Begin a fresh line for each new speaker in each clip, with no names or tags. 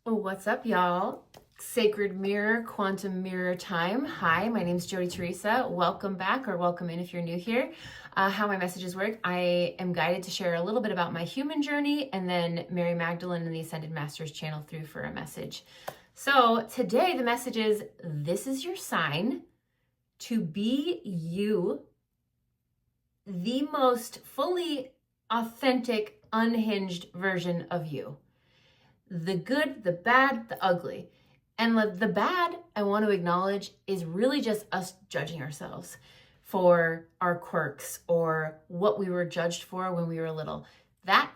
What's up, y'all? Sacred Mirror, Quantum Mirror time. Hi, my name's Jody Teresa. Welcome back, or welcome in if you're new here. How my messages work: I am guided to share a little bit about my human journey, and then Mary Magdalene and the Ascended Masters channel through for a message. So today the message is: this is your sign to be you, the most fully authentic, unhinged version of you. The good, the bad, the ugly. And the bad, I want to acknowledge, is really just us judging ourselves for our quirks or what we were judged for when we were little. That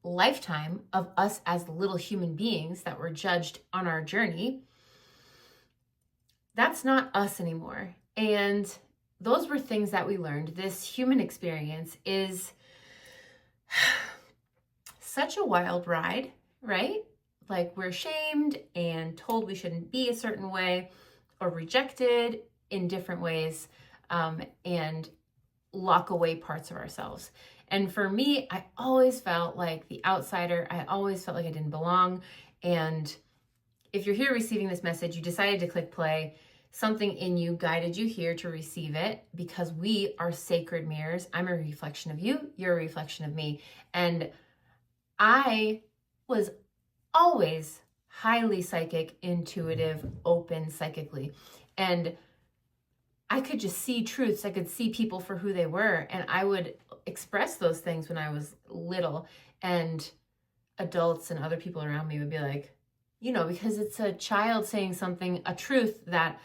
lifetime of us as little human beings that were judged on our journey, that's not us anymore. And those were things that we learned. This human experience is such a wild ride, right? Like, we're shamed and told we shouldn't be a certain way, or rejected in different ways, and lock away parts of ourselves. And for me, I always felt like the outsider. I always felt like I didn't belong. And if you're here receiving this message, you decided to click play. Something in you guided you here to receive it, because we are sacred mirrors. I'm a reflection of you. You're a reflection of me. And I was always highly psychic, intuitive, open psychically. And I could just see truths. I could see people for who they were. And I would express those things when I was little. And adults and other people around me would be like, because it's a child saying something, a truth that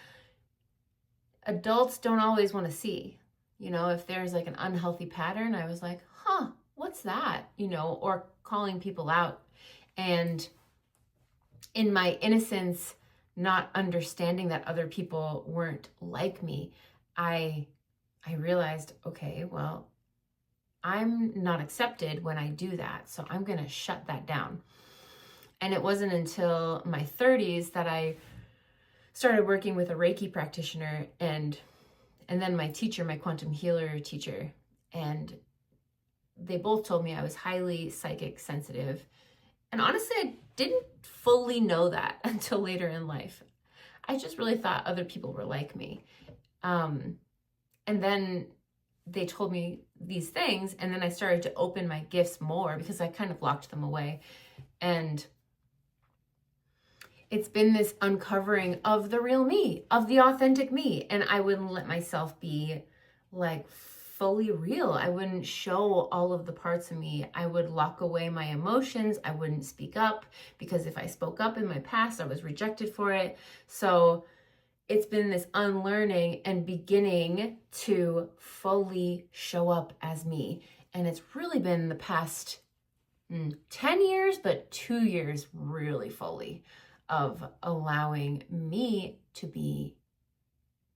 adults don't always want to see. If there's like an unhealthy pattern, I was like, what's that? Or calling people out. And in my innocence, not understanding that other people weren't like me, I realized, okay, well, I'm not accepted when I do that. So I'm going to shut that down. And it wasn't until my 30s that I started working with a Reiki practitioner and then my teacher, my quantum healer teacher. And they both told me I was highly psychic sensitive. And honestly, I didn't fully know that until later in life. I just really thought other people were like me. And then they told me these things, and then I started to open my gifts more because I kind of locked them away. And it's been this uncovering of the real me, of the authentic me. And I wouldn't let myself be like fully real. I wouldn't show all of the parts of me. I would lock away my emotions. I wouldn't speak up, because if I spoke up in my past, I was rejected for it. So it's been this unlearning and beginning to fully show up as me. And it's really been the past 10 years, but 2 years really fully of allowing me to be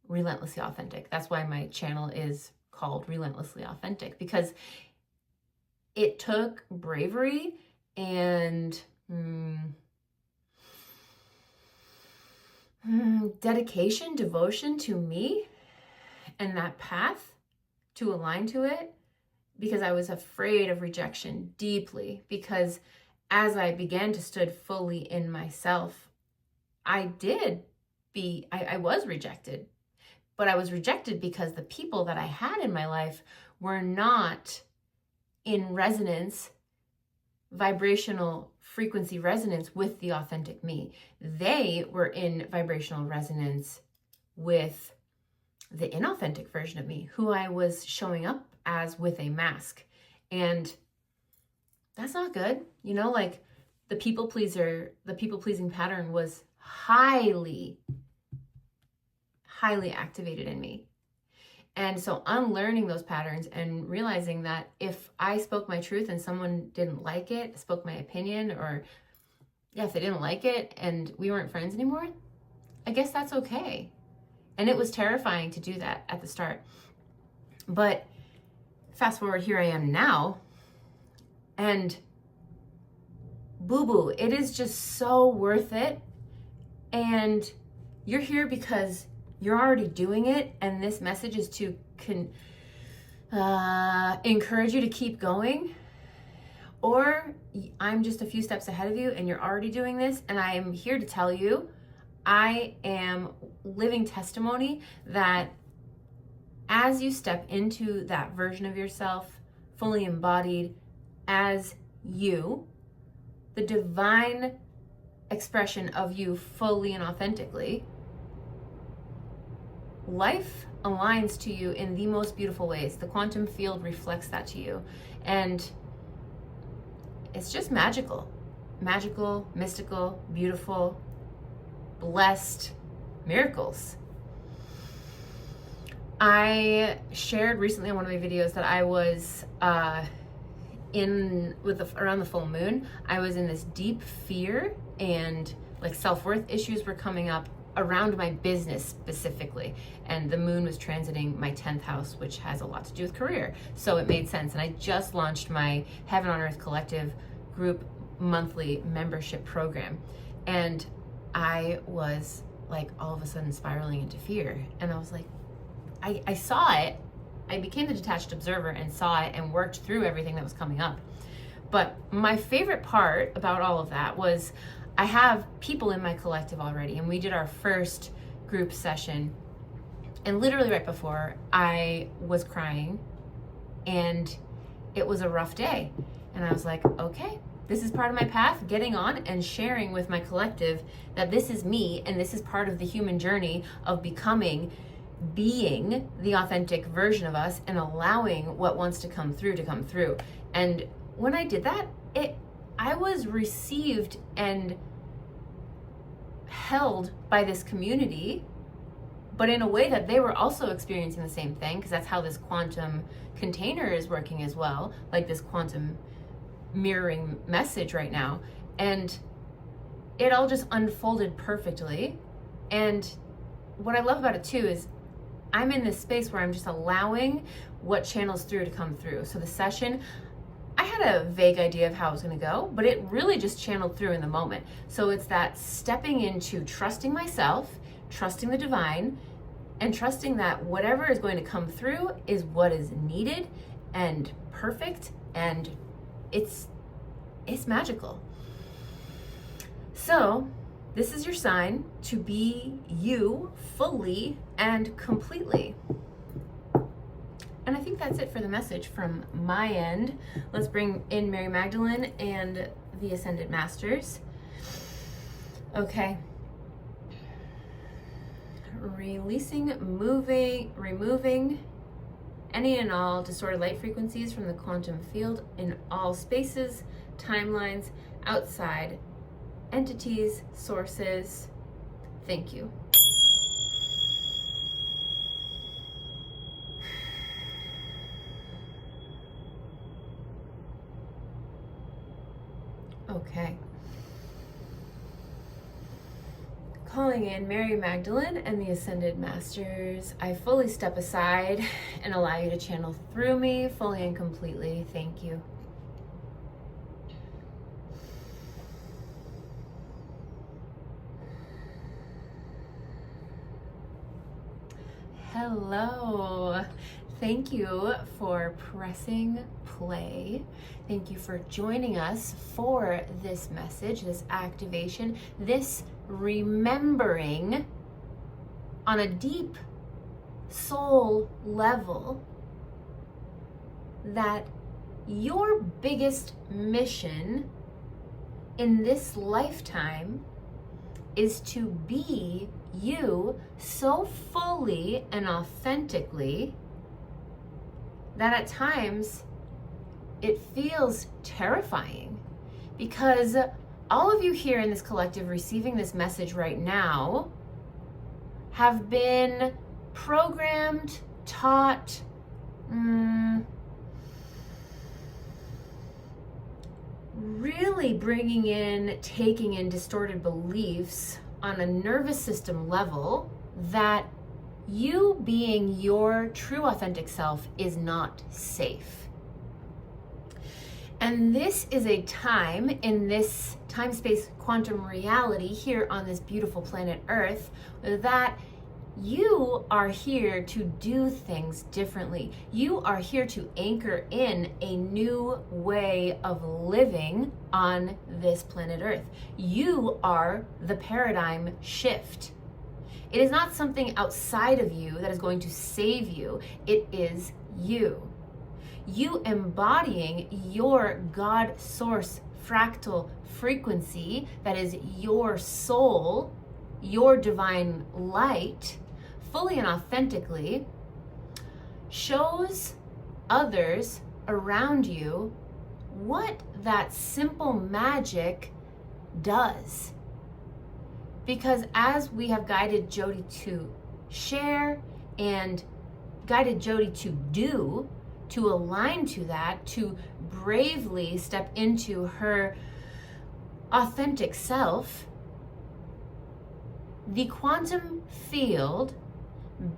relentlessly authentic. That's why my channel is called Relentlessly Authentic, because it took bravery and dedication, devotion to me and that path to align to it, because I was afraid of rejection deeply. Because as I began to stood fully in myself, I was rejected. But I was rejected because the people that I had in my life were not in resonance, vibrational frequency resonance with the authentic me. They were in vibrational resonance with the inauthentic version of me, who I was showing up as with a mask. And that's not good. Like the people pleasing pattern was highly activated in me. And so unlearning those patterns and realizing that if I spoke my truth and someone didn't like it, spoke my opinion, or if they didn't like it and we weren't friends anymore, I guess that's okay. And it was terrifying to do that at the start. But fast forward, here I am now, and boo-boo, it is just so worth it. And you're here because you're already doing it, and this message is to encourage you to keep going. or I'm just a few steps ahead of you and you're already doing this, and I am here to tell you, I am living testimony that as you step into that version of yourself, fully embodied as you, the divine expression of you fully and authentically, life aligns to you in the most beautiful ways. The quantum field reflects that to you. And it's just magical, mystical, beautiful, blessed miracles. I shared recently on one of my videos that I was around the full moon, I was in this deep fear, and like self-worth issues were coming up around my business specifically. And the moon was transiting my 10th house, which has a lot to do with career. So it made sense. And I just launched my Heaven on Earth Collective group monthly membership program. And I was like all of a sudden spiraling into fear. And I was like, I saw it. I became the detached observer and saw it and worked through everything that was coming up. But my favorite part about all of that was I have people in my collective already, and we did our first group session, and literally right before I was crying, and it was a rough day. And I was like, okay, this is part of my path, getting on and sharing with my collective that this is me, and this is part of the human journey of being the authentic version of us and allowing what wants to come through. And when I did that, I was received and held by this community, but in a way that they were also experiencing the same thing, because that's how this quantum container is working as well, like this quantum mirroring message right now. And it all just unfolded perfectly. And what I love about it too is I'm in this space where I'm just allowing what channels through to come through. So the session, I had a vague idea of how it was going to go, but it really just channeled through in the moment. So it's that stepping into trusting myself, trusting the divine, and trusting that whatever is going to come through is what is needed and perfect, and it's magical. So this is your sign to be you fully and completely. And I think that's it for the message from my end. Let's bring in Mary Magdalene and the Ascended Masters. Okay. Releasing, removing any and all distorted light frequencies from the quantum field in all spaces, timelines, outside entities, sources. Thank you. Okay. Calling in Mary Magdalene and the Ascended Masters, I fully step aside and allow you to channel through me fully and completely. Thank you. Hello. Thank you for pressing play. Thank you for joining us for this message, this activation, this remembering on a deep soul level that your biggest mission in this lifetime is to be you so fully and authentically that at times it feels terrifying, because all of you here in this collective receiving this message right now have been programmed, taught, really taking in distorted beliefs on a nervous system level that you being your true authentic self is not safe. And this is a time in this time-space quantum reality here on this beautiful planet Earth that You are here to do things differently. You are here to anchor in a new way of living on this planet Earth. You are the paradigm shift. It is not something outside of you that is going to save you. It is you. You embodying your God source fractal frequency, that is your soul, your divine light, fully and authentically, shows others around you what that simple magic does. Because as we have guided Jody to share and guided Jody to do, to align to that, to bravely step into her authentic self, the quantum field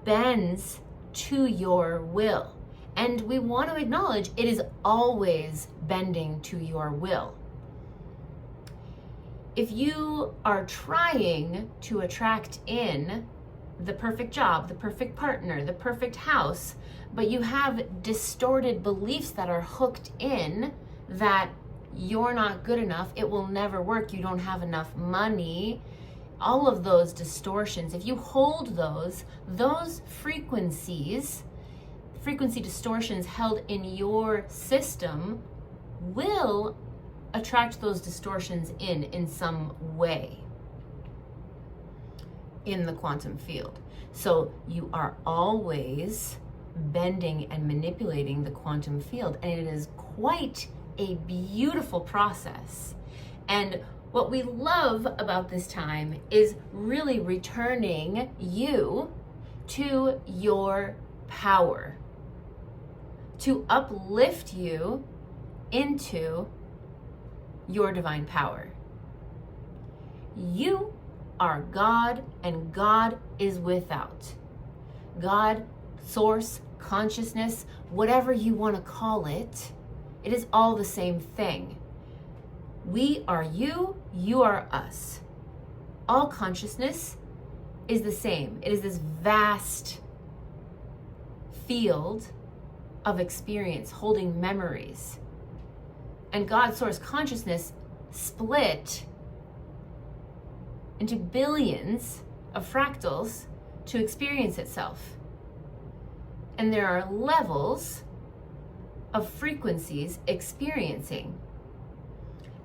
bends to your will. And we want to acknowledge it is always bending to your will. If you are trying to attract in the perfect job, the perfect partner, the perfect house, but you have distorted beliefs that are hooked in that you're not good enough, it will never work, you don't have enough money, all of those distortions, if you hold those frequency distortions held in your system will attract those distortions in some way in the quantum field. So you are always bending and manipulating the quantum field, and it is quite a beautiful process. And what we love about this time is really returning you to your power, to uplift you into your divine power. You are God, and God is without. God, source, consciousness, whatever you want to call it, it is all the same thing. We are you, you are us. All consciousness is the same. It is this vast field of experience holding memories. And God's source consciousness split into billions of fractals to experience itself. And there are levels of frequencies experiencing.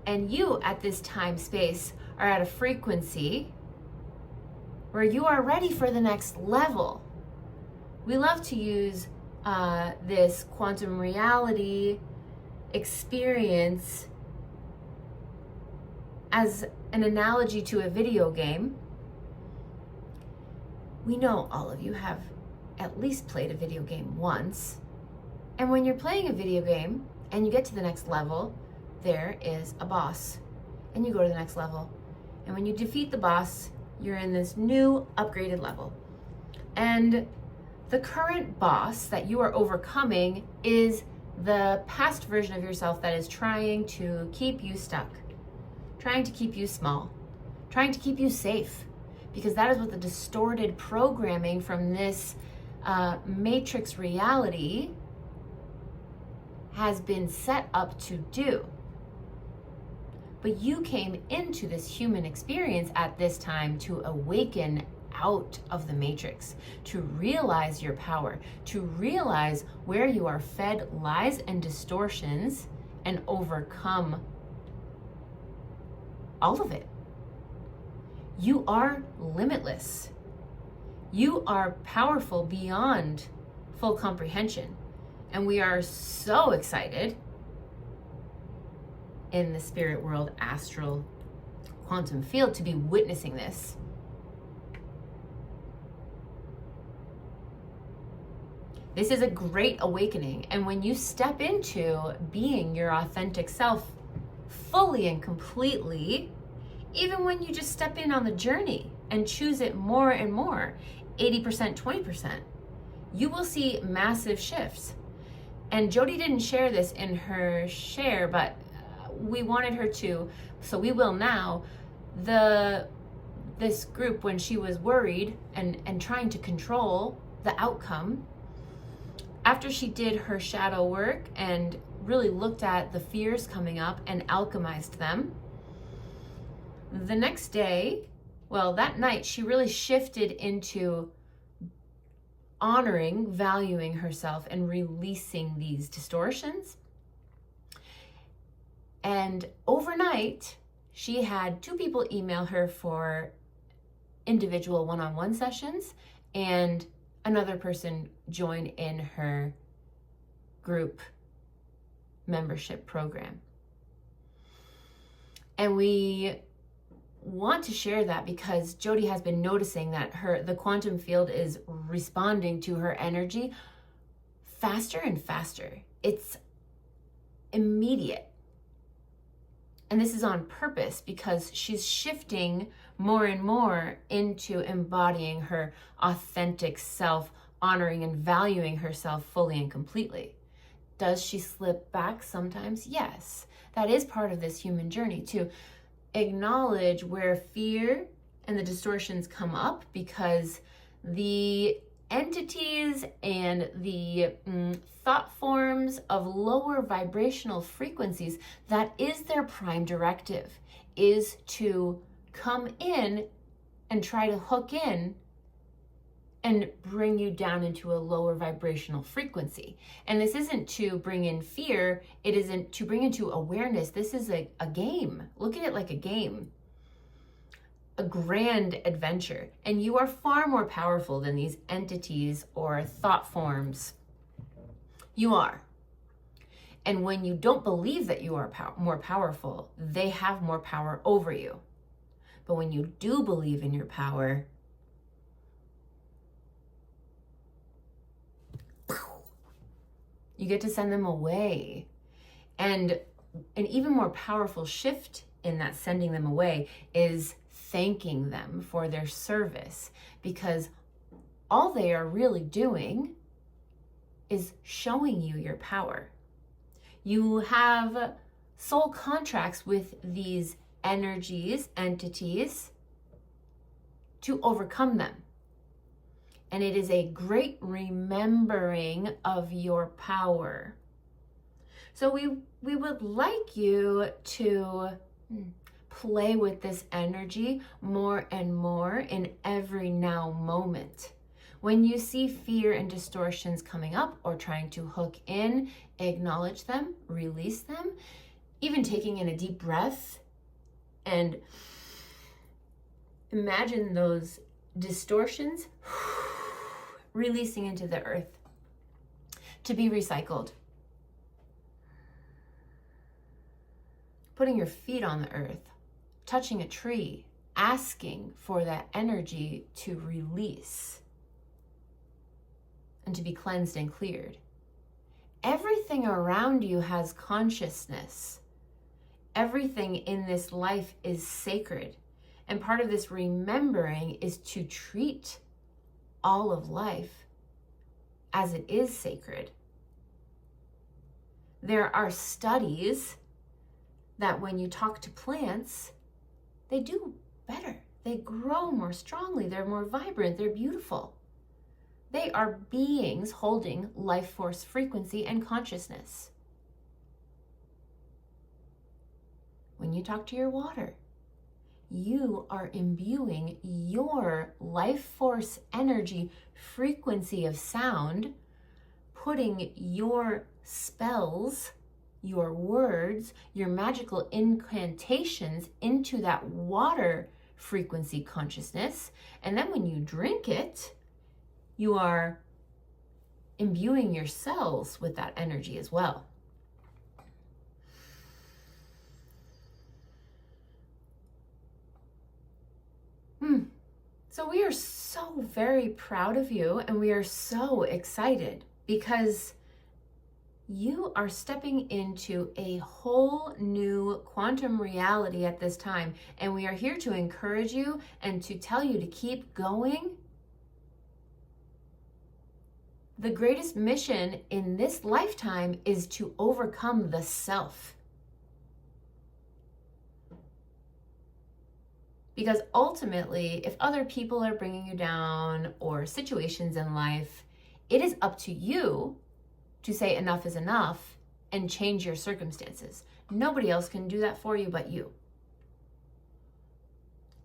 And you at this time space are at a frequency where you are ready for the next level. We love to use this quantum reality experience as an analogy to a video game. We know all of you have at least played a video game once. And when you're playing a video game and you get to the next level, there is a boss, and you go to the next level. And when you defeat the boss, you're in this new upgraded level. And the current boss that you are overcoming is the past version of yourself that is trying to keep you stuck, trying to keep you small, trying to keep you safe, because that is what the distorted programming from this matrix reality has been set up to do. But you came into this human experience at this time to awaken out of the matrix, to realize your power, to realize where you are fed lies and distortions and overcome all of it. You are limitless. You are powerful beyond full comprehension. And we are so excited in the spirit world, astral, quantum field to be witnessing this. This is a great awakening. And when you step into being your authentic self fully and completely, even when you just step in on the journey and choose it more and more, 80%, 20%, you will see massive shifts. And Jody didn't share this in her share, but we wanted her to, so we will now. The this group, when she was worried and trying to control the outcome, after she did her shadow work and really looked at the fears coming up and alchemized them, the next day, well, that night, she really shifted into honoring, valuing herself, and releasing these distortions. And overnight, she had 2 people email her for individual one-on-one sessions, and another person join in her group membership program. And we want to share that because Jody has been noticing that the quantum field is responding to her energy faster and faster. It's immediate. And this is on purpose because she's shifting more and more into embodying her authentic self, honoring and valuing herself fully and completely. Does she slip back sometimes? Yes. That is part of this human journey, to acknowledge where fear and the distortions come up, because the entities and the thought forms of lower vibrational frequencies, that is their prime directive, is to come in and try to hook in and bring you down into a lower vibrational frequency. And this isn't to bring in fear, it isn't to bring into awareness. This is a game. Look at it like a game, a grand adventure. And you are far more powerful than these entities or thought forms. You are. And when you don't believe that you are more powerful, they have more power over you. But when you do believe in your power, you get to send them away. And an even more powerful shift in that sending them away is thanking them for their service, because all they are really doing is showing you your power. You have soul contracts with these energies, entities, to overcome them. And it is a great remembering of your power. So we would like you to play with this energy more and more in every now moment. When you see fear and distortions coming up or trying to hook in, acknowledge them, release them, even taking in a deep breath and imagine those distortions releasing into the earth to be recycled. Putting your feet on the earth, touching a tree, asking for that energy to release and to be cleansed and cleared. Everything around you has consciousness. Everything in this life is sacred. And part of this remembering is to treat all of life as it is sacred. There are studies that when you talk to plants, they do better. They grow more strongly. They're more vibrant. They're beautiful. They are beings holding life force frequency and consciousness. When you talk to your water, you are imbuing your life force energy frequency of sound, putting your spells, your words, your magical incantations into that water frequency consciousness. And then when you drink it, you are imbuing your cells with that energy as well. So we are so very proud of you, and we are so excited because you are stepping into a whole new quantum reality at this time. And we are here to encourage you and to tell you to keep going. The greatest mission in this lifetime is to overcome the self. Because ultimately, if other people are bringing you down or situations in life, it is up to you to say enough is enough and change your circumstances. Nobody else can do that for you but you.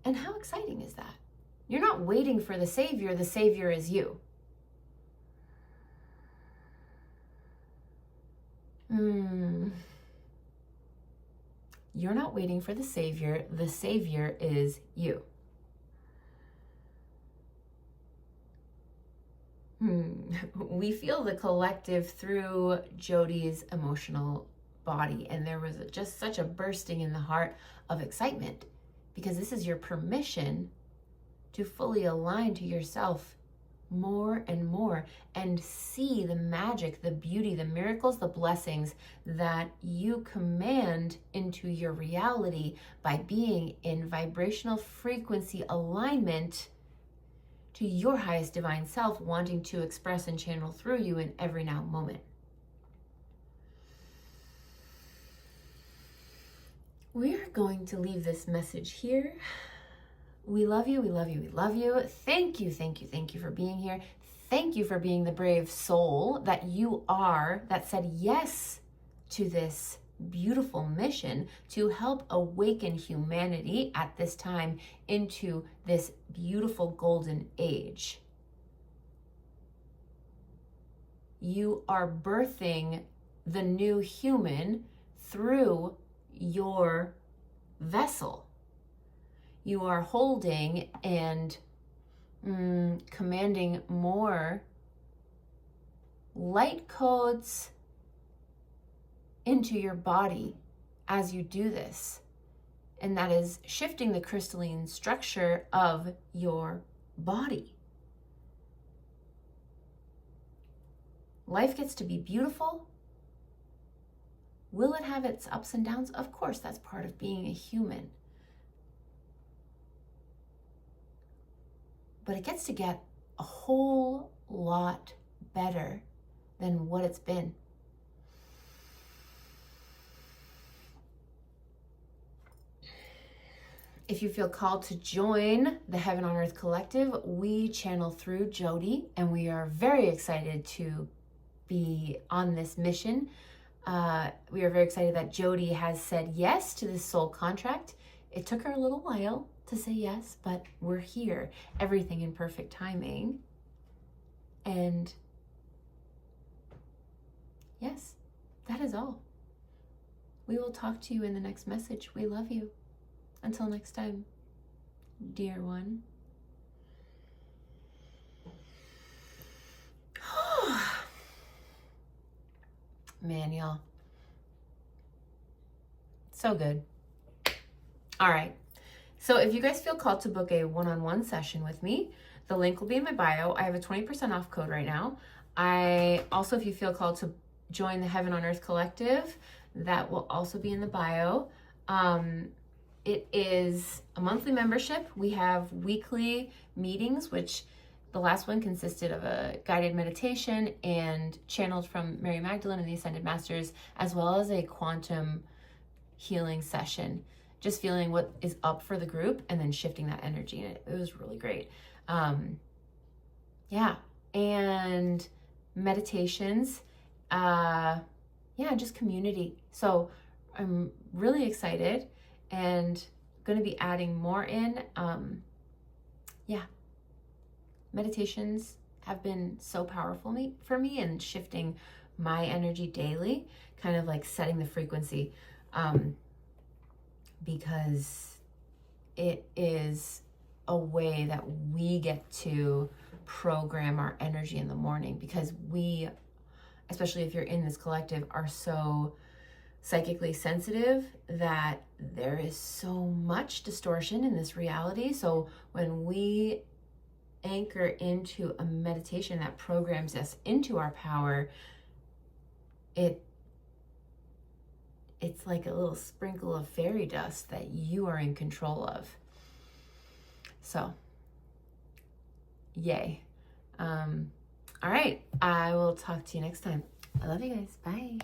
And how exciting is that? You're not waiting for the Savior is you. You're not waiting for the Savior is you. We feel the collective through Jody's emotional body, and there was just such a bursting in the heart of excitement, because this is your permission to fully align to yourself more and more and see the magic, the beauty, the miracles, the blessings that you command into your reality by being in vibrational frequency alignment to your highest divine self, wanting to express and channel through you in every now moment. We are going to leave this message here. We love you, we love you, we love you. Thank you for being here. Thank you for being the brave soul that you are, that said yes to this beautiful mission to help awaken humanity at this time into this beautiful golden age. You are birthing the new human through your vessel. You are holding and commanding more light codes into your body as you do this. And that is shifting the crystalline structure of your body. Life gets to be beautiful. Will it have its ups and downs? Of course, that's part of being a human. But it gets to get a whole lot better than what it's been. If you feel called to join the Heaven on Earth Collective, we channel through Jody, and we are very excited to be on this mission. We are very excited that Jody has said yes to this soul contract. It took her a little while to say yes, but we're here. Everything in perfect timing. And yes, that is all. We will talk to you in the next message. We love you. Until next time, dear one. Man, y'all. So good. All right. So if you guys feel called to book a one-on-one session with me, the link will be in my bio. I have a 20% off code right now. If you feel called to join the Heaven on Earth Collective, that will also be in the bio. It is a monthly membership. We have weekly meetings, which the last one consisted of a guided meditation and channeled from Mary Magdalene and the Ascended Masters, as well as a quantum healing session. Just feeling what is up for the group and then shifting that energy. And it was really great. And meditations. Just community. So I'm really excited and going to be adding more in. Meditations have been so powerful for me and shifting my energy daily, kind of like setting the frequency, because it is a way that we get to program our energy in the morning, because we, especially if you're in this collective, are so psychically sensitive that there is so much distortion in this reality. So when we anchor into a meditation that programs us into our power, it's like a little sprinkle of fairy dust that you are in control of. So, yay. All right, I will talk to you next time. I love you guys. Bye.